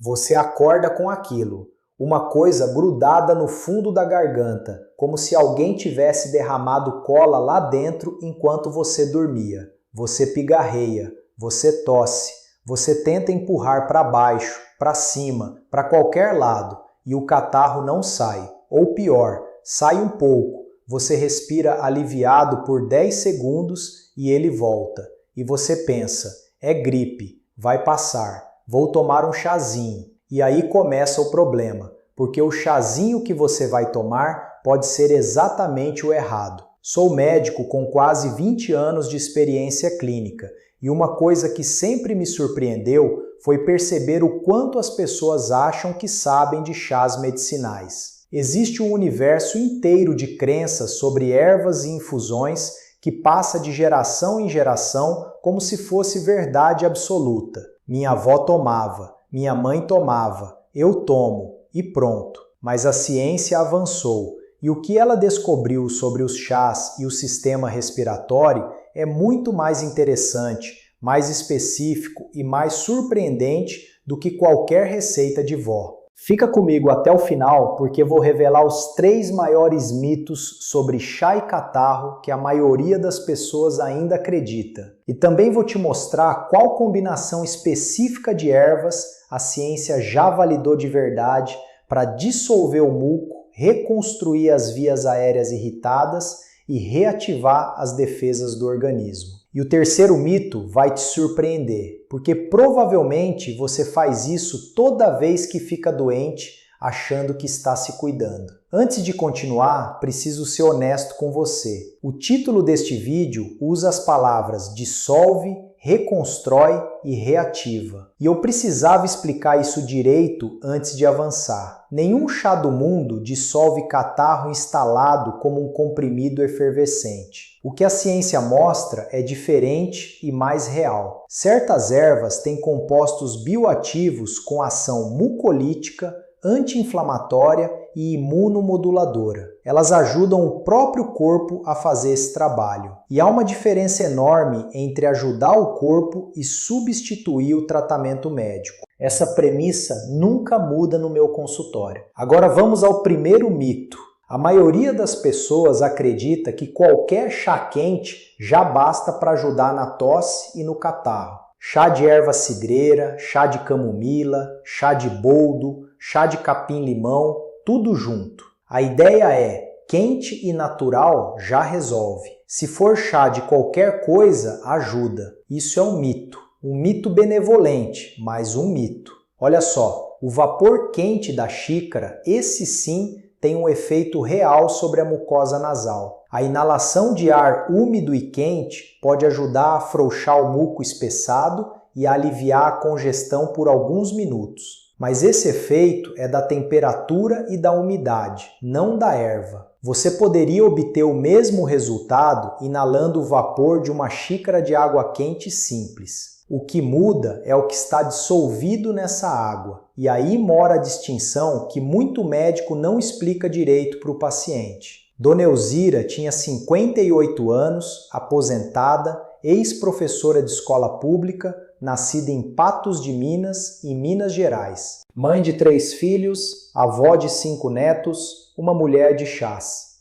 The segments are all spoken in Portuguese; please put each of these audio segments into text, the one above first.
Você acorda com aquilo, uma coisa grudada no fundo da garganta, como se alguém tivesse derramado cola lá dentro enquanto você dormia. Você pigarreia, você tosse, você tenta empurrar para baixo, para cima, para qualquer lado, e o catarro não sai. Ou pior, sai um pouco, você respira aliviado por 10 segundos e ele volta. E você pensa, é gripe, vai passar, vou tomar um chazinho. E aí começa o problema, porque o chazinho que você vai tomar pode ser exatamente o errado. Sou médico com quase 20 anos de experiência clínica e uma coisa que sempre me surpreendeu foi perceber o quanto as pessoas acham que sabem de chás medicinais. Existe um universo inteiro de crenças sobre ervas e infusões que passa de geração em geração como se fosse verdade absoluta. Minha avó tomava, minha mãe tomava, eu tomo e pronto. Mas a ciência avançou e o que ela descobriu sobre os chás e o sistema respiratório é muito mais interessante, mais específico e mais surpreendente do que qualquer receita de vó. Fica comigo até o final porque vou revelar os 3 maiores mitos sobre chá e catarro que a maioria das pessoas ainda acredita. E também vou te mostrar qual combinação específica de ervas a ciência já validou de verdade para dissolver o muco, reconstruir as vias aéreas irritadas e reativar as defesas do organismo. E o terceiro mito vai te surpreender, porque provavelmente você faz isso toda vez que fica doente, achando que está se cuidando. Antes de continuar, preciso ser honesto com você. O título deste vídeo usa as palavras dissolve, reconstrói e reativa. E eu precisava explicar isso direito antes de avançar. Nenhum chá do mundo dissolve catarro instalado como um comprimido efervescente. O que a ciência mostra é diferente e mais real. Certas ervas têm compostos bioativos com ação mucolítica, anti-inflamatória e imunomoduladora. Elas ajudam o próprio corpo a fazer esse trabalho. E há uma diferença enorme entre ajudar o corpo e substituir o tratamento médico. Essa premissa nunca muda no meu consultório. Agora vamos ao primeiro mito. A maioria das pessoas acredita que qualquer chá quente já basta para ajudar na tosse e no catarro. Chá de erva cidreira, chá de camomila, chá de boldo, chá de capim-limão, tudo junto. A ideia é, quente e natural já resolve. Se for chá de qualquer coisa, ajuda. Isso é um mito benevolente, mas um mito. Olha só, o vapor quente da xícara, esse sim, tem um efeito real sobre a mucosa nasal. A inalação de ar úmido e quente pode ajudar a afrouxar o muco espessado e a aliviar a congestão por alguns minutos. Mas esse efeito é da temperatura e da umidade, não da erva. Você poderia obter o mesmo resultado inalando o vapor de uma xícara de água quente simples. O que muda é o que está dissolvido nessa água. E aí mora a distinção que muito médico não explica direito para o paciente. Dona Elzira tinha 58 anos, aposentada, ex-professora de escola pública, nascida em Patos de Minas, em Minas Gerais. Mãe de 3 filhos, avó de 5 netos, uma mulher de chás.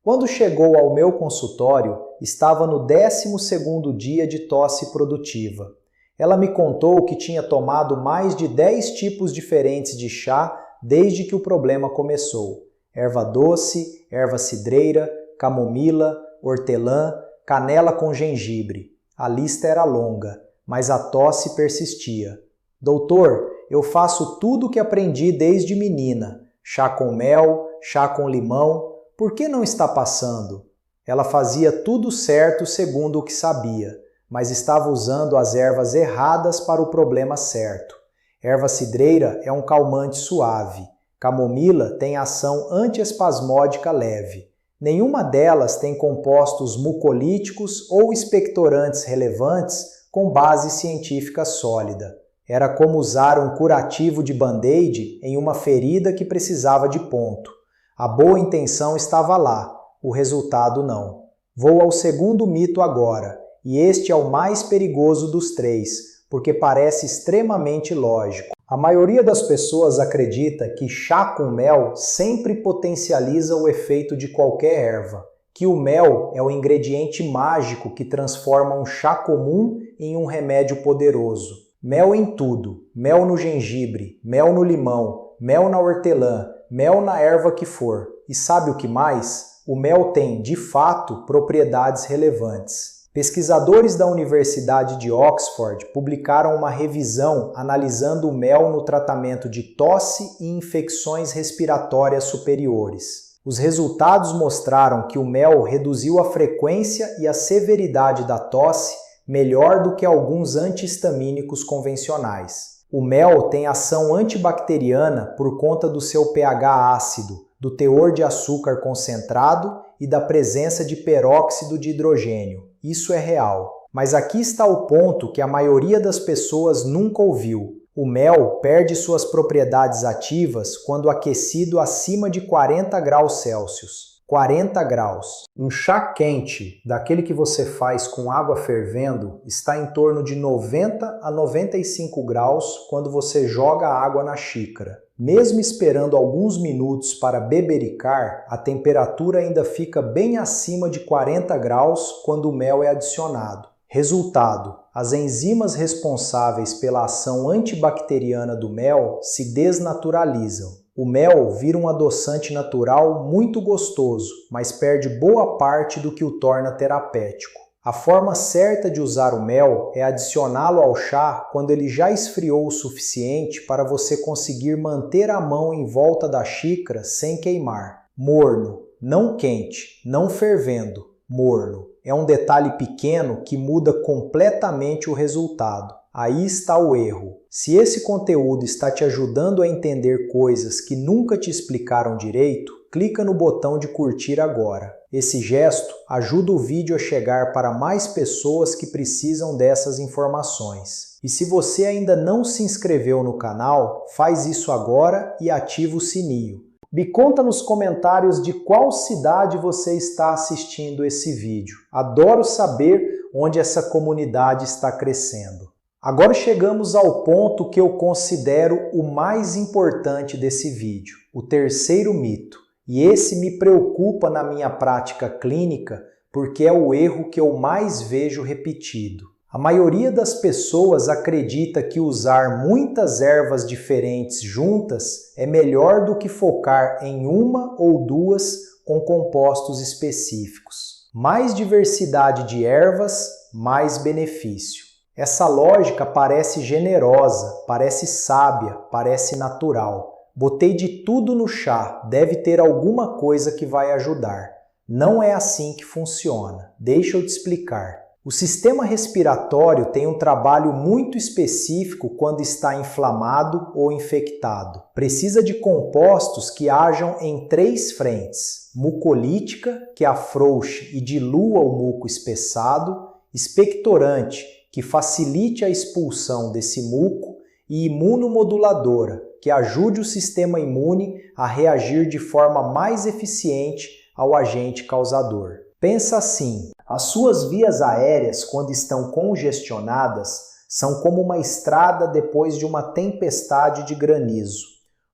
Quando chegou ao meu consultório, estava no 12º dia de tosse produtiva. Ela me contou que tinha tomado mais de 10 tipos diferentes de chá desde que o problema começou. Erva doce, erva cidreira, camomila, hortelã, canela com gengibre. A lista era longa, mas a tosse persistia. Doutor, eu faço tudo o que aprendi desde menina. Chá com mel, chá com limão. Por que não está passando? Ela fazia tudo certo segundo o que sabia, mas estava usando as ervas erradas para o problema certo. Erva cidreira é um calmante suave. Camomila tem ação antiespasmódica leve. Nenhuma delas tem compostos mucolíticos ou expectorantes relevantes com base científica sólida. Era como usar um curativo de band-aid em uma ferida que precisava de ponto. A boa intenção estava lá, o resultado não. Vou ao segundo mito agora, e este é o mais perigoso dos 3, porque parece extremamente lógico. A maioria das pessoas acredita que chá com mel sempre potencializa o efeito de qualquer erva, que o mel é o ingrediente mágico que transforma um chá comum em um remédio poderoso. Mel em tudo, mel no gengibre, mel no limão, mel na hortelã, mel na erva que for. E sabe o que mais? O mel tem, de fato, propriedades relevantes. Pesquisadores da Universidade de Oxford publicaram uma revisão analisando o mel no tratamento de tosse e infecções respiratórias superiores. Os resultados mostraram que o mel reduziu a frequência e a severidade da tosse melhor do que alguns anti-histamínicos convencionais. O mel tem ação antibacteriana por conta do seu pH ácido, do teor de açúcar concentrado e da presença de peróxido de hidrogênio. Isso é real. Mas aqui está o ponto que a maioria das pessoas nunca ouviu. O mel perde suas propriedades ativas quando aquecido acima de 40 graus Celsius. 40 graus. Um chá quente, daquele que você faz com água fervendo, está em torno de 90 a 95 graus quando você joga a água na xícara. Mesmo esperando alguns minutos para bebericar, a temperatura ainda fica bem acima de 40 graus quando o mel é adicionado. Resultado: as enzimas responsáveis pela ação antibacteriana do mel se desnaturalizam. O mel vira um adoçante natural muito gostoso, mas perde boa parte do que o torna terapêutico. A forma certa de usar o mel é adicioná-lo ao chá quando ele já esfriou o suficiente para você conseguir manter a mão em volta da xícara sem queimar. Morno, não quente, não fervendo, morno. É um detalhe pequeno que muda completamente o resultado. Aí está o erro. Se esse conteúdo está te ajudando a entender coisas que nunca te explicaram direito, clica no botão de curtir agora. Esse gesto ajuda o vídeo a chegar para mais pessoas que precisam dessas informações. E se você ainda não se inscreveu no canal, faz isso agora e ativa o sininho. Me conta nos comentários de qual cidade você está assistindo esse vídeo. Adoro saber onde essa comunidade está crescendo. Agora chegamos ao ponto que eu considero o mais importante desse vídeo, o terceiro mito. E esse me preocupa na minha prática clínica porque é o erro que eu mais vejo repetido. A maioria das pessoas acredita que usar muitas ervas diferentes juntas é melhor do que focar em uma ou duas com compostos específicos. Mais diversidade de ervas, mais benefício. Essa lógica parece generosa, parece sábia, parece natural. Botei de tudo no chá, deve ter alguma coisa que vai ajudar. Não é assim que funciona. Deixa eu te explicar. O sistema respiratório tem um trabalho muito específico quando está inflamado ou infectado. Precisa de compostos que ajam em 3 frentes: mucolítica, que afrouxe e dilua o muco espessado, expectorante, que facilite a expulsão desse muco, e imunomoduladora, que ajude o sistema imune a reagir de forma mais eficiente ao agente causador. Pensa assim, as suas vias aéreas, quando estão congestionadas, são como uma estrada depois de uma tempestade de granizo.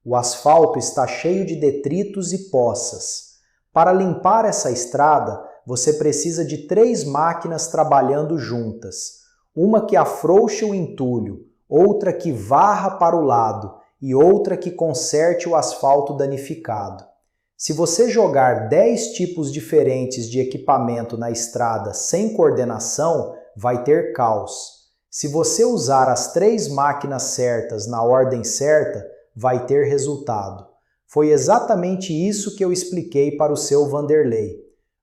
O asfalto está cheio de detritos e poças. Para limpar essa estrada, você precisa de 3 máquinas trabalhando juntas. Uma que afrouxe o entulho, outra que varra para o lado e outra que conserte o asfalto danificado. Se você jogar 10 tipos diferentes de equipamento na estrada sem coordenação, vai ter caos. Se você usar as 3 máquinas certas na ordem certa, vai ter resultado. Foi exatamente isso que eu expliquei para o seu Vanderlei.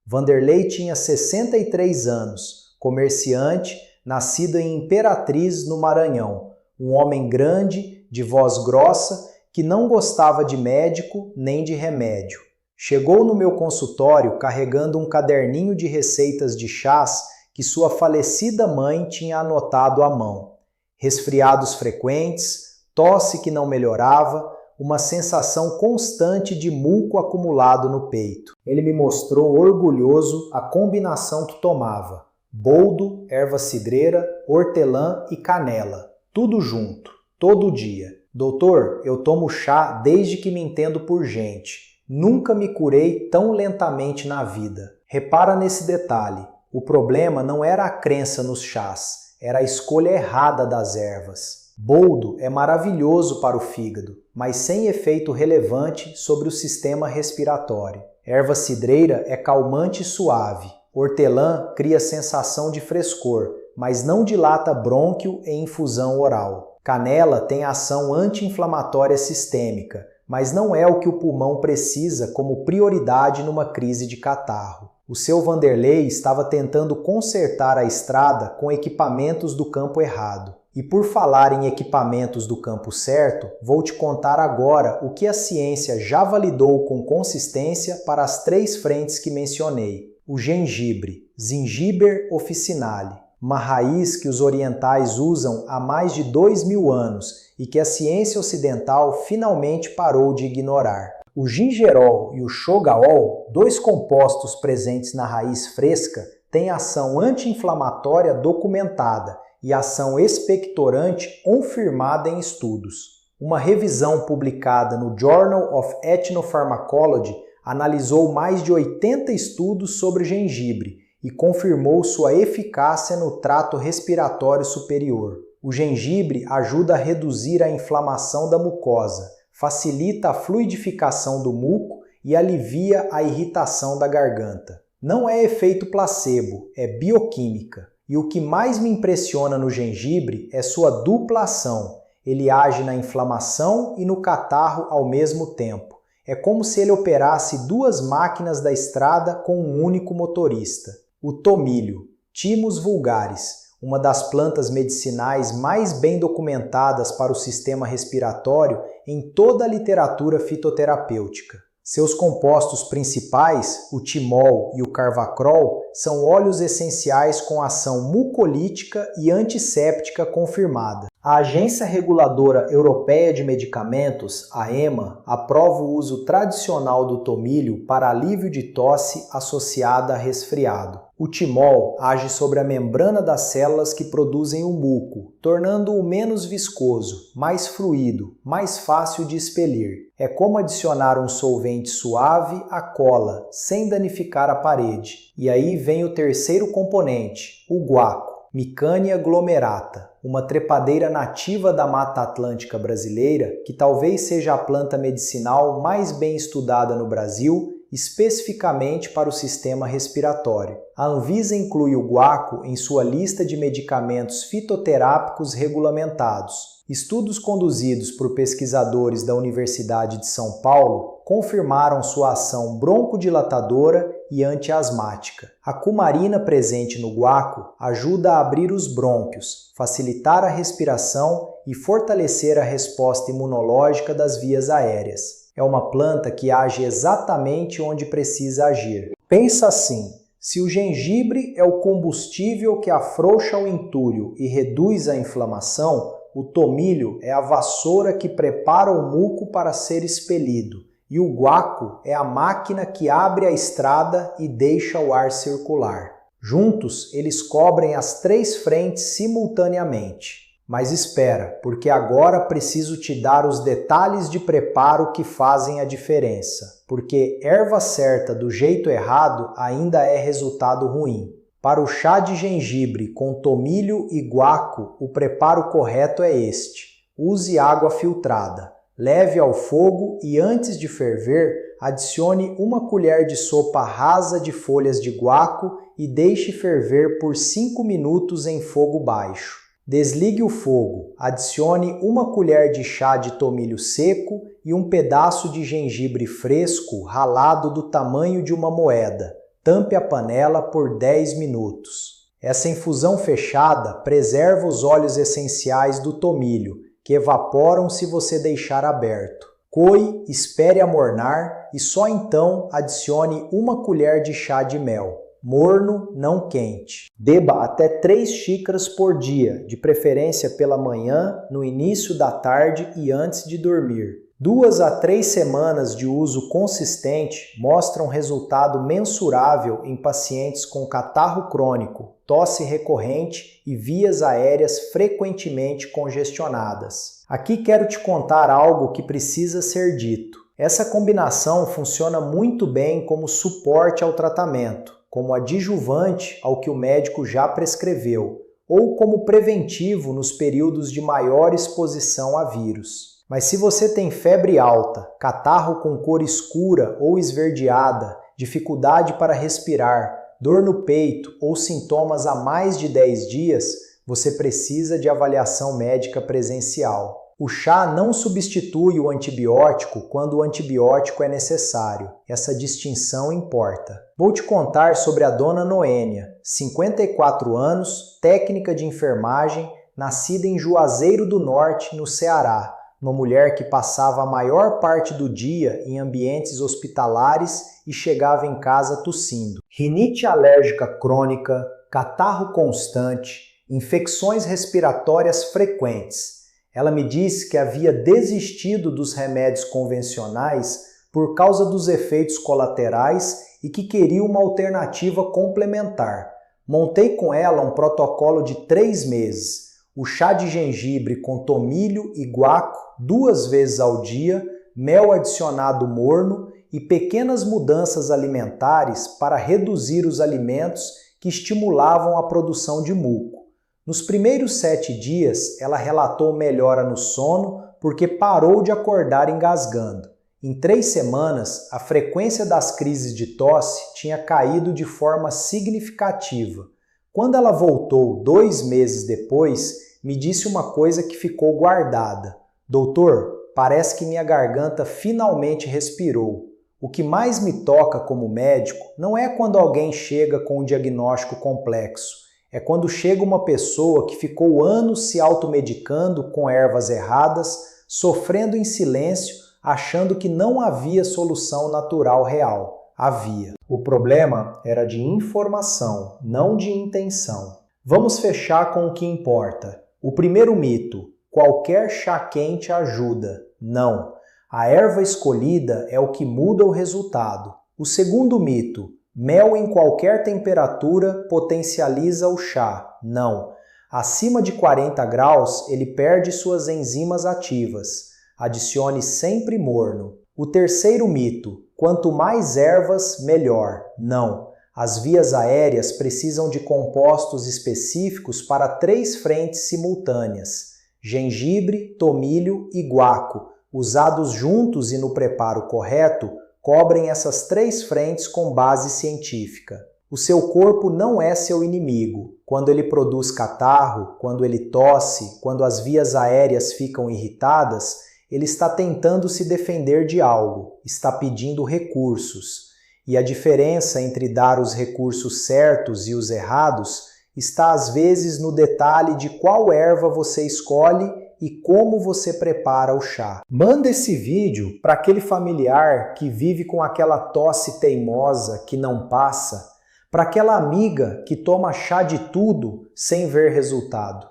Vanderlei tinha 63 anos, comerciante, nascido em Imperatriz, no Maranhão. Um homem grande, de voz grossa, que não gostava de médico nem de remédio. Chegou no meu consultório carregando um caderninho de receitas de chás que sua falecida mãe tinha anotado à mão. Resfriados frequentes, tosse que não melhorava, uma sensação constante de muco acumulado no peito. Ele me mostrou orgulhoso a combinação que tomava: boldo, erva cidreira, hortelã e canela. Tudo junto, todo dia. Doutor, eu tomo chá desde que me entendo por gente. Nunca me curei tão lentamente na vida. Repara nesse detalhe. O problema não era a crença nos chás, era a escolha errada das ervas. Boldo é maravilhoso para o fígado, mas sem efeito relevante sobre o sistema respiratório. Erva cidreira é calmante e suave. Hortelã cria sensação de frescor, mas não dilata brônquio em infusão oral. Canela tem ação anti-inflamatória sistêmica, mas não é o que o pulmão precisa como prioridade numa crise de catarro. O seu Vanderlei estava tentando consertar a estrada com equipamentos do campo errado. E por falar em equipamentos do campo certo, vou te contar agora o que a ciência já validou com consistência para as 3 frentes que mencionei. O gengibre, Zingiber officinale, uma raiz que os orientais usam há mais de 2000 anos e que a ciência ocidental finalmente parou de ignorar. O gingerol e o shogaol, 2 compostos presentes na raiz fresca, têm ação anti-inflamatória documentada e ação expectorante confirmada em estudos. Uma revisão publicada no Journal of Ethnopharmacology analisou mais de 80 estudos sobre gengibre e confirmou sua eficácia no trato respiratório superior. O gengibre ajuda a reduzir a inflamação da mucosa, facilita a fluidificação do muco e alivia a irritação da garganta. Não é efeito placebo, é bioquímica. E o que mais me impressiona no gengibre é sua dupla ação. Ele age na inflamação e no catarro ao mesmo tempo. É como se ele operasse 2 máquinas da estrada com um único motorista. O tomilho, Thymus vulgaris, uma das plantas medicinais mais bem documentadas para o sistema respiratório em toda a literatura fitoterapêutica. Seus compostos principais, o timol e o carvacrol, são óleos essenciais com ação mucolítica e antisséptica confirmada. A Agência Reguladora Europeia de Medicamentos, a EMA, aprova o uso tradicional do tomilho para alívio de tosse associada a resfriado. O timol age sobre a membrana das células que produzem o muco, tornando-o menos viscoso, mais fluido, mais fácil de expelir. É como adicionar um solvente suave à cola, sem danificar a parede. E aí vem o terceiro componente, o guaco, Micania glomerata, uma trepadeira nativa da Mata Atlântica brasileira que talvez seja a planta medicinal mais bem estudada no Brasil, especificamente para o sistema respiratório. A Anvisa inclui o guaco em sua lista de medicamentos fitoterápicos regulamentados. Estudos conduzidos por pesquisadores da Universidade de São Paulo confirmaram sua ação broncodilatadora e antiasmática. A cumarina presente no guaco ajuda a abrir os brônquios, facilitar a respiração e fortalecer a resposta imunológica das vias aéreas. É uma planta que age exatamente onde precisa agir. Pensa assim, se o gengibre é o combustível que afrouxa o entulho e reduz a inflamação, o tomilho é a vassoura que prepara o muco para ser expelido, e o guaco é a máquina que abre a estrada e deixa o ar circular. Juntos, eles cobrem as 3 frentes simultaneamente. Mas espera, porque agora preciso te dar os detalhes de preparo que fazem a diferença, porque erva certa do jeito errado ainda é resultado ruim. Para o chá de gengibre com tomilho e guaco, o preparo correto é este. Use água filtrada. Leve ao fogo e antes de ferver, adicione 1 colher de sopa rasa de folhas de guaco e deixe ferver por 5 minutos em fogo baixo. Desligue o fogo, adicione 1 colher de chá de tomilho seco e um pedaço de gengibre fresco ralado do tamanho de uma moeda. Tampe a panela por 10 minutos. Essa infusão fechada preserva os óleos essenciais do tomilho, que evaporam se você deixar aberto. Coe, espere amornar e só então adicione 1 colher de chá de mel. morno, não quente. Beba até 3 xícaras por dia, de preferência pela manhã, no início da tarde e antes de dormir. 2 a 3 semanas de uso consistente mostram resultado mensurável em pacientes com catarro crônico, tosse recorrente e vias aéreas frequentemente congestionadas. Aqui quero te contar algo que precisa ser dito. Essa combinação funciona muito bem como suporte ao tratamento, como adjuvante ao que o médico já prescreveu, ou como preventivo nos períodos de maior exposição a vírus. Mas se você tem febre alta, catarro com cor escura ou esverdeada, dificuldade para respirar, dor no peito ou sintomas há mais de 10 dias, você precisa de avaliação médica presencial. O chá não substitui o antibiótico quando o antibiótico é necessário. Essa distinção importa. Vou te contar sobre a dona Noênia, 54 anos, técnica de enfermagem, nascida em Juazeiro do Norte, no Ceará. Uma mulher que passava a maior parte do dia em ambientes hospitalares e chegava em casa tossindo. Rinite alérgica crônica, catarro constante, infecções respiratórias frequentes. Ela me disse que havia desistido dos remédios convencionais por causa dos efeitos colaterais e que queria uma alternativa complementar. Montei com ela um protocolo de 3 meses. O chá de gengibre com tomilho e guaco 2 vezes ao dia, mel adicionado morno e pequenas mudanças alimentares para reduzir os alimentos que estimulavam a produção de muco. Nos primeiros 7 dias, ela relatou melhora no sono porque parou de acordar engasgando. Em 3 semanas, a frequência das crises de tosse tinha caído de forma significativa. Quando ela voltou 2 meses depois, me disse uma coisa que ficou guardada. Doutor, parece que minha garganta finalmente respirou. O que mais me toca como médico não é quando alguém chega com um diagnóstico complexo. É quando chega uma pessoa que ficou anos se automedicando com ervas erradas, sofrendo em silêncio, achando que não havia solução natural real. Havia. O problema era de informação, não de intenção. Vamos fechar com o que importa. O primeiro mito: qualquer chá quente ajuda. Não. A erva escolhida é o que muda o resultado. O segundo mito: mel em qualquer temperatura potencializa o chá. Não. Acima de 40 graus, ele perde suas enzimas ativas. Adicione sempre morno. O terceiro mito: quanto mais ervas, melhor. Não. As vias aéreas precisam de compostos específicos para 3 frentes simultâneas: gengibre, tomilho e guaco. Usados juntos e no preparo correto, cobrem essas 3 frentes com base científica. O seu corpo não é seu inimigo. Quando ele produz catarro, quando ele tosse, quando as vias aéreas ficam irritadas, ele está tentando se defender de algo, está pedindo recursos. E a diferença entre dar os recursos certos e os errados está às vezes no detalhe de qual erva você escolhe e como você prepara o chá. Manda esse vídeo para aquele familiar que vive com aquela tosse teimosa que não passa, para aquela amiga que toma chá de tudo sem ver resultado.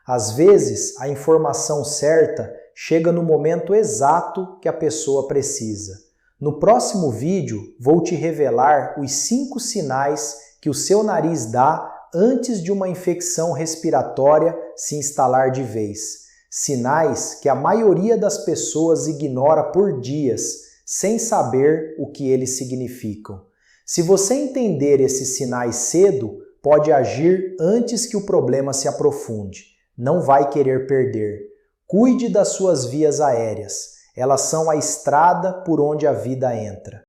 Às vezes, a informação certa chega no momento exato que a pessoa precisa. No próximo vídeo, vou te revelar os 5 sinais que o seu nariz dá antes de uma infecção respiratória se instalar de vez. Sinais que a maioria das pessoas ignora por dias, sem saber o que eles significam. Se você entender esses sinais cedo, pode agir antes que o problema se aprofunde. Não vai querer perder. Cuide das suas vias aéreas. Elas são a estrada por onde a vida entra.